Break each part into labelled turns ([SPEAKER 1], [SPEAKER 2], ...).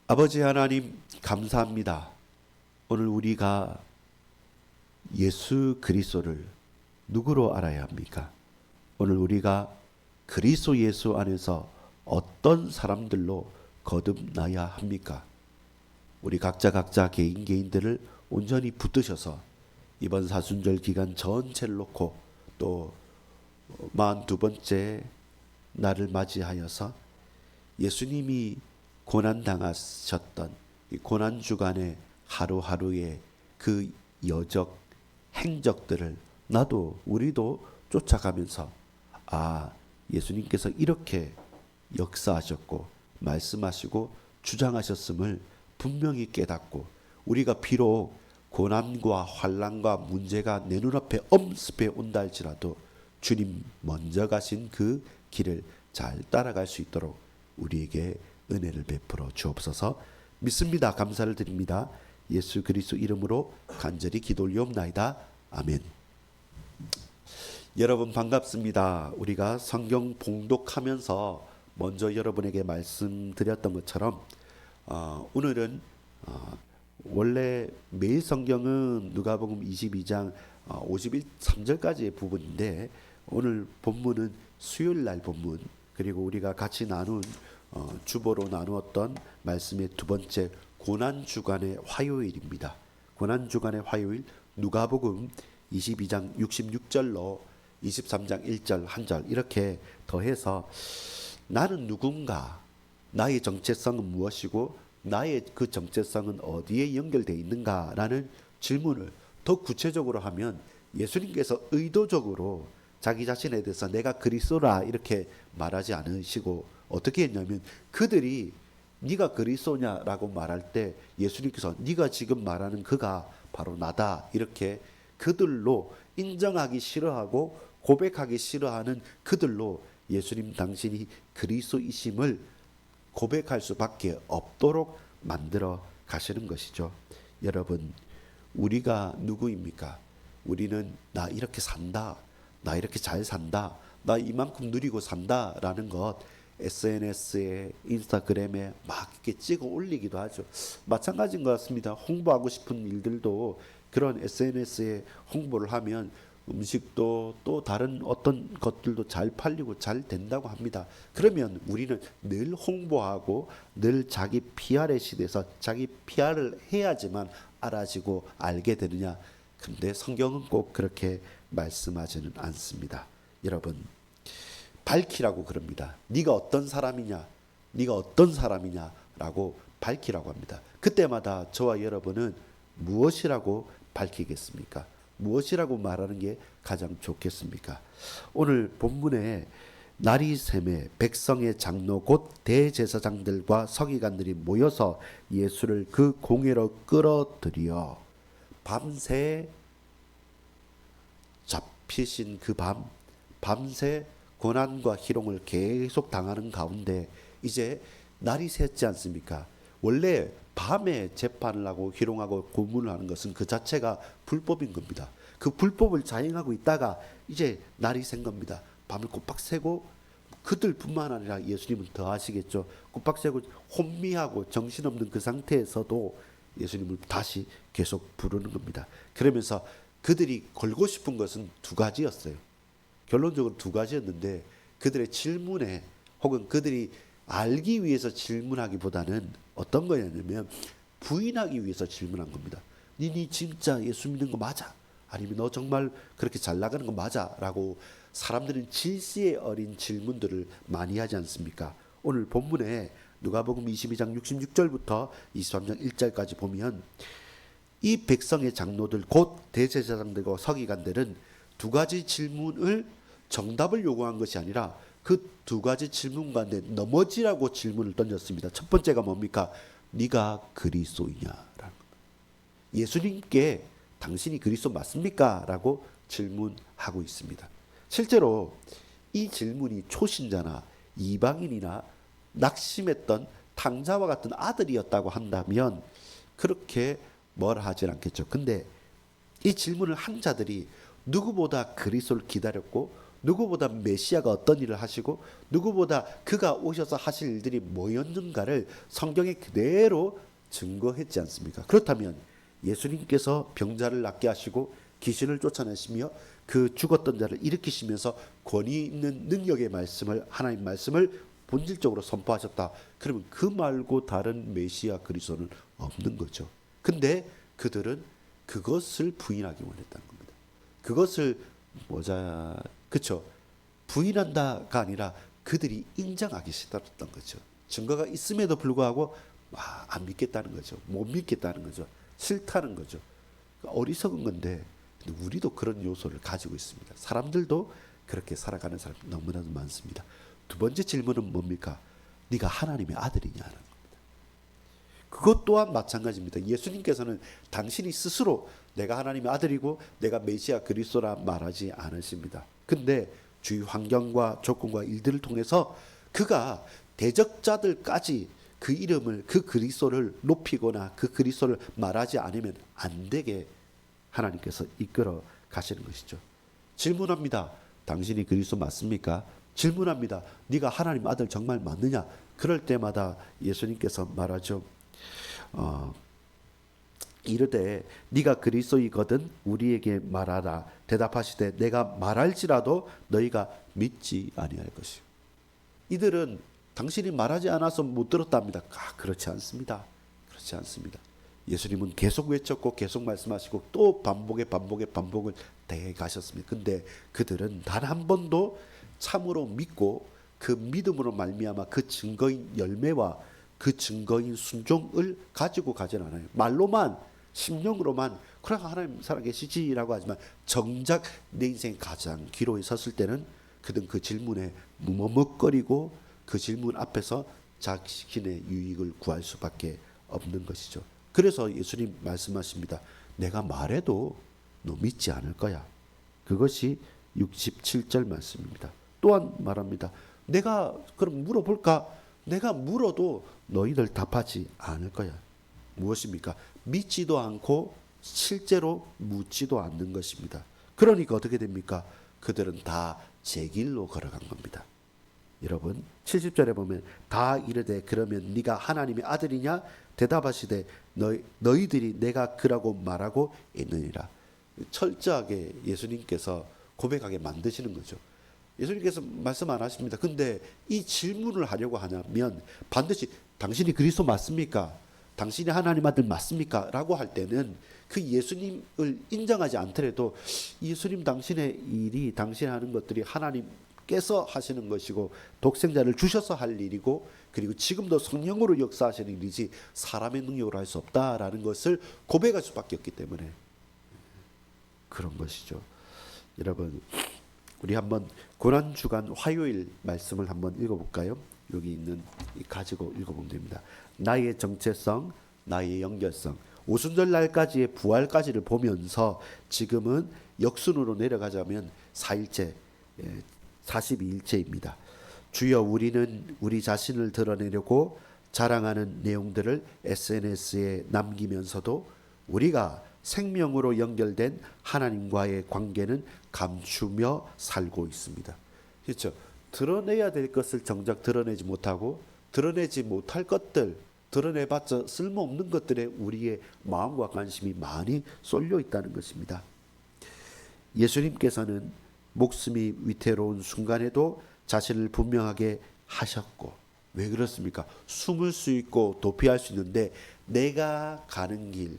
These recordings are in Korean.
[SPEAKER 1] 아버지 하나님 감사합니다. 오늘 우리가 예수 그리스도를 누구로 알아야 합니까? 오늘 우리가 그리스도 예수 안에서 어떤 사람들로 거듭나야 합니까? 우리 각자 개인들을 온전히 붙드셔서 이번 사순절 기간 전체를 놓고 또 42번째 날을 맞이하여서 예수님이 고난당하셨던 이 고난주간의 하루하루의 그 여적 행적들을 나도 우리도 쫓아가면서 예수님께서 이렇게 역사하셨고 말씀하시고 주장하셨음을 분명히 깨닫고 우리가 비록 고난과 환난과 문제가 내 눈앞에 엄습해 온다 할지라도 주님 먼저 가신 그 길을 잘 따라갈 수 있도록 우리에게 은혜를 베풀어 주옵소서. 믿습니다. 감사를 드립니다. 예수 그리스도 이름으로 간절히 기도 올리옵나이다. 아멘. 여러분 반갑습니다. 우리가 성경 봉독하면서 먼저 여러분에게 말씀드렸던 것처럼 오늘은 원래 매일 성경은 누가복음 22장 53절까지의 부분인데 오늘 본문은 수요일 날 본문 그리고 우리가 같이 나눈 주보로 나누었던 말씀의 두 번째 고난주간의 화요일입니다. 고난주간의 화요일 누가복음 22장 66절로 23장 1절 한 절 이렇게 더해서 나는 누군가, 나의 정체성은 무엇이고 나의 그 정체성은 어디에 연결되어 있는가라는 질문을 더 구체적으로 하면 예수님께서 의도적으로 자기 자신에 대해서 내가 그리스도라 이렇게 말하지 않으시고 어떻게 했냐면 그들이 네가 그리스도냐라고 말할 때 예수님께서 네가 지금 말하는 그가 바로 나다 이렇게 그들로 인정하기 싫어하고 고백하기 싫어하는 그들로 예수님 당신이 그리스도이심을 고백할 수밖에 없도록 만들어 가시는 것이죠. 여러분 우리가 누구입니까? 우리는 나 이렇게 산다, 나 이렇게 잘 산다, 나 이만큼 누리고 산다라는 것 SNS에 인스타그램에 막 이렇게 찍어 올리기도 하죠. 마찬가지인 것 같습니다. 홍보하고 싶은 일들도 그런 SNS에 홍보를 하면 음식도 또 다른 어떤 것들도 잘 팔리고 잘 된다고 합니다. 그러면 우리는 늘 홍보하고 늘 자기 PR의 시대에서 자기 PR을 해야지만 알아지고 알게 되느냐? 근데 성경은 꼭 그렇게 말씀하지는 않습니다. 여러분 밝히라고 그럽니다. 네가 어떤 사람이냐, 네가 어떤 사람이냐라고 밝히라고 합니다. 그때마다 저와 여러분은 무엇이라고 밝히겠습니까? 무엇이라고 말하는 게 가장 좋겠습니까? 오늘 본문에 날이 새매 백성의 장로 곧 대제사장들과 서기관들이 모여서 예수를 그 공회로 끌어들여 밤새 잡히신 그 밤새 고난과 희롱을 계속 당하는 가운데 이제 날이 샜지 않습니까? 원래 밤에 재판을 하고 희롱하고 고문을 하는 것은 그 자체가 불법인 겁니다. 그 불법을 자행하고 있다가 이제 날이 샌 겁니다. 밤을 꼬박 새고 그들뿐만 아니라 예수님은 더 하시겠죠. 꼬박 새고 혼미하고 정신없는 그 상태에서도 예수님을 다시 계속 부르는 겁니다. 그러면서 그들이 걸고 싶은 것은 두 가지였어요. 결론적으로 두 가지였는데 그들의 질문에 혹은 그들이 알기 위해서 질문하기보다는 어떤 거였냐면 부인하기 위해서 질문한 겁니다. 니니 진짜 예수 믿는 거 맞아? 아니면 너 정말 그렇게 잘 나가는 거 맞아? 라고 사람들은 질시에 어린 질문들을 많이 하지 않습니까? 오늘 본문에 누가복음 22장 66절부터 23장 1절까지 보면 이 백성의 장로들 곧 대제사장들과 서기관들은 두 가지 질문을 정답을 요구한 것이 아니라 그 두 가지 질문 가운데 넘어지라고 질문을 던졌습니다. 첫 번째가 뭡니까? 네가 그리스도이냐라는 예수님께 당신이 그리스도 맞습니까? 라고 질문하고 있습니다. 실제로 이 질문이 초신자나 이방인이나 낙심했던 탕자와 같은 아들이었다고 한다면 그렇게 뭘 하진 않겠죠. 근데 이 질문을 한 자들이 누구보다 그리스도를 기다렸고 누구보다 메시아가 어떤 일을 하시고 누구보다 그가 오셔서 하실 일들이 뭐였는가를 성경에 그대로 증거했지 않습니까? 그렇다면 예수님께서 병자를 낫게 하시고 귀신을 쫓아내시며 그 죽었던 자를 일으키시면서 권위 있는 능력의 말씀을, 하나님 말씀을 본질적으로 선포하셨다. 그러면 그 말고 다른 메시아 그리스도는 없는 거죠. 근데 그들은 그것을 부인하기 원했다는 겁니다. 그것을 그쵸? 부인한다가 아니라 그들이 인정하기 싫었던 거죠. 증거가 있음에도 불구하고 안 믿겠다는 거죠. 못 믿겠다는 거죠. 싫다는 거죠. 어리석은 건데 우리도 그런 요소를 가지고 있습니다. 사람들도 그렇게 살아가는 사람 너무나도 많습니다. 두 번째 질문은 뭡니까? 네가 하나님의 아들이냐는 겁니다. 그것 또한 마찬가지입니다. 예수님께서는 당신이 스스로 내가 하나님의 아들이고 내가 메시아 그리스도라 말하지 않으십니다. 근데 주위 환경과 조건과 일들을 통해서 그가 대적자들까지 그 이름을, 그 그리스도를 높이거나 그 그리스도를 말하지 않으면 안 되게 하나님께서 이끌어 가시는 것이죠. 질문합니다. 당신이 그리스도 맞습니까? 질문합니다. 네가 하나님 아들 정말 맞느냐? 그럴 때마다 예수님께서 말하죠. 이르되 네가 그리스도이거든 우리에게 말하라. 대답하시되 내가 말할지라도 너희가 믿지 아니할 것이요. 이들은 당신이 말하지 않아서 못 들었답니다. 그렇지 않습니다. 그렇지 않습니다. 예수님은 계속 외쳤고 계속 말씀하시고 또 반복을 대해 가셨습니다. 근데 그들은 단 한 번도 참으로 믿고 그 믿음으로 말미암아 그 증거인 열매와 그 증거인 순종을 가지고 가진 않아요. 말로만, 심령으로만 그래 하나님 살아계시지라고 하지만 정작 내 인생 가장 기로에 섰을 때는 그들은 그 질문에 머뭇거리고 그 질문 앞에서 자신의 유익을 구할 수밖에 없는 것이죠. 그래서 예수님 말씀하십니다. 내가 말해도 너 믿지 않을 거야. 그것이 67절 말씀입니다. 또한 말합니다. 내가 그럼 물어볼까? 내가 물어도 너희들 답하지 않을 거야. 무엇입니까? 믿지도 않고 실제로 묻지도 않는 것입니다. 그러니까 어떻게 됩니까? 그들은 다 제 길로 걸어간 겁니다. 여러분 70절에 보면 다 이르되 그러면 네가 하나님의 아들이냐? 대답하시되 너희들이 내가 그라고 말하고 있느니라. 철저하게 예수님께서 고백하게 만드시는 거죠. 예수님께서 말씀 안 하십니다. 근데 이 질문을 하려고 하냐면 반드시 당신이 그리스도 맞습니까? 당신이 하나님 아들 맞습니까? 라고 할 때는 그 예수님을 인정하지 않더라도 예수님 당신의 일이 당신이 하는 것들이 하나님께서 하시는 것이고 독생자를 주셔서 할 일이고 그리고 지금도 성령으로 역사하시는 일이지 사람의 능력으로 할 수 없다라는 것을 고백할 수밖에 없기 때문에 그런 것이죠. 여러분 우리 한번 고난주간 화요일 말씀을 한번 읽어볼까요? 여기 있는 가지고 읽어보면 됩니다. 나의 정체성, 나의 연결성, 오순절 날까지의 부활까지를 보면서 지금은 역순으로 내려가자면 4일째, 42일째입니다. 주여 우리는 우리 자신을 드러내려고 자랑하는 내용들을 SNS에 남기면서도 우리가 생명으로 연결된 하나님과의 관계는 감추며 살고 있습니다. 그렇죠? 드러내야 될 것을 정작 드러내지 못하고 드러내지 못할 것들, 드러내봤자 쓸모없는 것들에 우리의 마음과 관심이 많이 쏠려 있다는 것입니다. 예수님께서는 목숨이 위태로운 순간에도 자신을 분명하게 하셨고 왜 그렇습니까? 숨을 수 있고 도피할 수 있는데 내가 가는 길,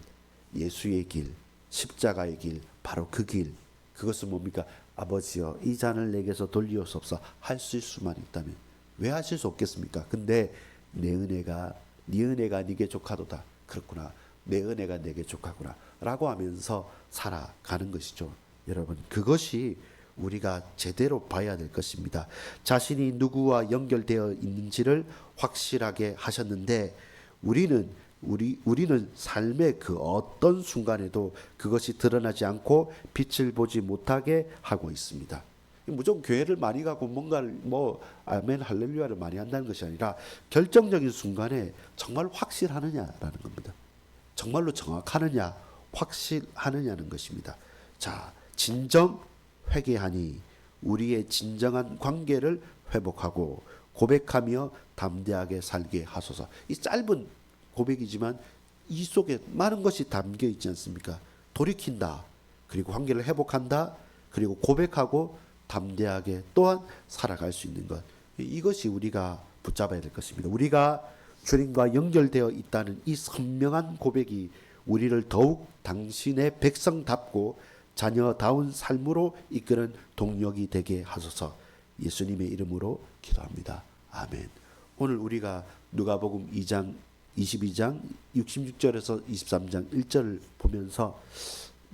[SPEAKER 1] 예수의 길, 십자가의 길, 바로 그 길, 그것은 뭡니까? 아버지여 이 잔을 내게서 돌리옵소서 하실 수만 있다면 왜 하실 수 없겠습니까? 근데 내 은혜가 네 은혜가 네게 족하도다. 그렇구나. 내 은혜가 내게 족하구나 라고 하면서 살아가는 것이죠. 여러분 그것이 우리가 제대로 봐야 될 것입니다. 자신이 누구와 연결되어 있는지를 확실하게 하셨는데 우리는 삶의 그 어떤 순간에도 그것이 드러나지 않고 빛을 보지 못하게 하고 있습니다. 무조건 교회를 많이 가고 뭔가를 아멘 할렐루야를 많이 한다는 것이 아니라 결정적인 순간에 정말 확실하느냐라는 겁니다. 정말로 정확하느냐, 확실하느냐는 것입니다. 자, 진정 회개하니 우리의 진정한 관계를 회복하고 고백하며 담대하게 살게 하소서. 이 짧은 고백이지만 이 속에 많은 것이 담겨 있지 않습니까? 돌이킨다. 그리고 관계를 회복한다. 그리고 고백하고 담대하게 또한 살아갈 수 있는 것. 이것이 우리가 붙잡아야 될 것입니다. 우리가 주님과 연결되어 있다는 이 선명한 고백이 우리를 더욱 당신의 백성답고 자녀다운 삶으로 이끄는 동력이 되게 하소서. 예수님의 이름으로 기도합니다. 아멘. 오늘 우리가 누가복음 2장 22장 66절에서 23장 1절을 보면서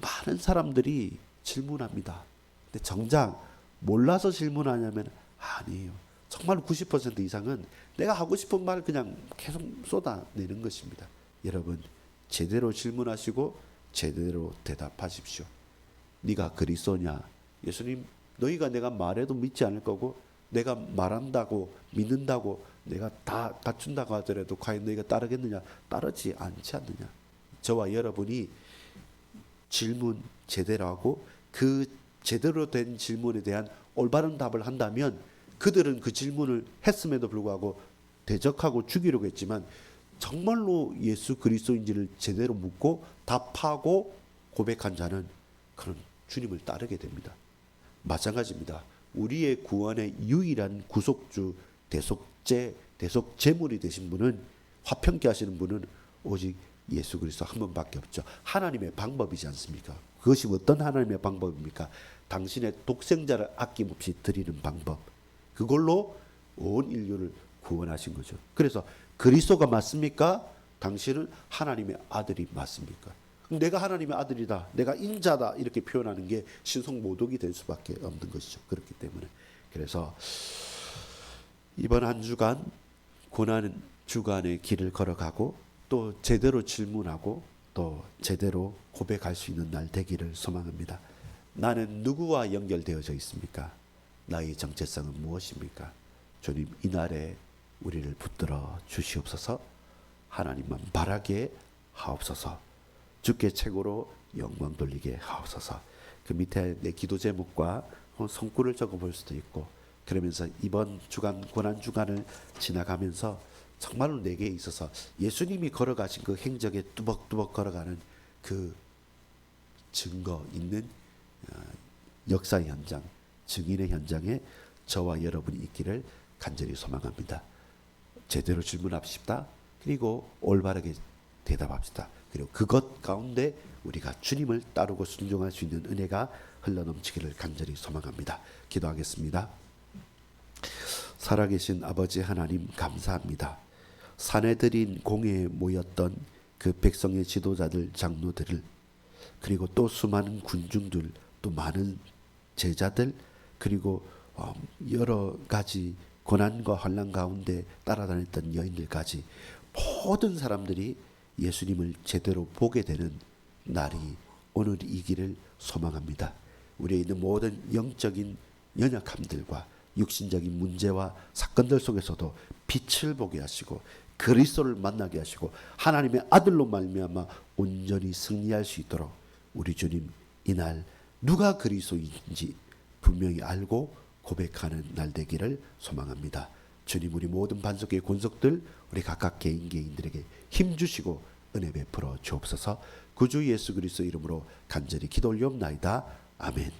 [SPEAKER 1] 많은 사람들이 질문합니다. 근데 정작 몰라서 질문하냐면 아니에요. 정말 90% 이상은 내가 하고 싶은 말을 그냥 계속 쏟아내는 것입니다. 여러분, 제대로 질문하시고 제대로 대답하십시오. 네가 그리스도냐? 예수님, 너희가 내가 말해도 믿지 않을 거고 내가 말한다고 믿는다고 내가 다 갖춘다고 하더라도 과연 너희가 따르겠느냐? 따르지 않지 않느냐? 저와 여러분이 질문 제대로 하고 그 제대로 된 질문에 대한 올바른 답을 한다면 그들은 그 질문을 했음에도 불구하고 대적하고 죽이려고 했지만 정말로 예수 그리스도인지를 제대로 묻고 답하고 고백한 자는 그런 주님을 따르게 됩니다. 마찬가지입니다. 우리의 구원의 유일한 구속주 대속제물이 되신 분은, 화평케 하시는 분은 오직 예수 그리스도 한 분밖에 없죠. 하나님의 방법이지 않습니까? 그것이 어떤 하나님의 방법입니까? 당신의 독생자를 아낌없이 드리는 방법. 그걸로 온 인류를 구원하신 거죠. 그래서 그리스도가 맞습니까? 당신은 하나님의 아들이 맞습니까? 내가 하나님의 아들이다, 내가 인자다 이렇게 표현하는 게 신성모독이 될 수밖에 없는 것이죠. 그렇기 때문에 그래서 이번 한 주간 고난 주간의 길을 걸어가고 또 제대로 질문하고 또 제대로 고백할 수 있는 날 되기를 소망합니다. 나는 누구와 연결되어져 있습니까? 나의 정체성은 무엇입니까? 주님, 이날에 우리를 붙들어 주시옵소서. 하나님만 바라게 하옵소서. 주께 최고로 영광 돌리게 하옵소서. 그 밑에 내 기도 제목과 성구를 적어볼 수도 있고, 그러면서 이번 주간 고난 주간을 지나가면서 정말로 내게 있어서 예수님이 걸어가신 그 행적에 뚜벅뚜벅 걸어가는 그 증거 있는 역사 현장, 증인의 현장에 저와 여러분이 있기를 간절히 소망합니다. 제대로 질문합시다. 그리고 올바르게 대답합시다. 그리고 그것 가운데 우리가 주님을 따르고 순종할 수 있는 은혜가 흘러넘치기를 간절히 소망합니다. 기도하겠습니다. 살아계신 아버지 하나님, 감사합니다. 산에 들인 공회에 모였던 그 백성의 지도자들, 장로들을, 그리고 또 수많은 군중들, 또 많은 제자들, 그리고 여러 가지 고난과 환난 가운데 따라다녔던 여인들까지 모든 사람들이 예수님을 제대로 보게 되는 날이 오늘이기를 소망합니다. 우리에 있는 모든 영적인 연약함들과 육신적인 문제와 사건들 속에서도 빛을 보게 하시고 그리스도를 만나게 하시고 하나님의 아들로 말미암아 온전히 승리할 수 있도록 우리 주님, 이날 누가 그리스도인지 분명히 알고 고백하는 날 되기를 소망합니다. 주님, 우리 모든 반석의 권속들, 우리 각각 개인들에게 힘 주시고 은혜 베풀어 주옵소서. 구주 예수 그리스도 이름으로 간절히 기도 올리옵나이다. 아멘.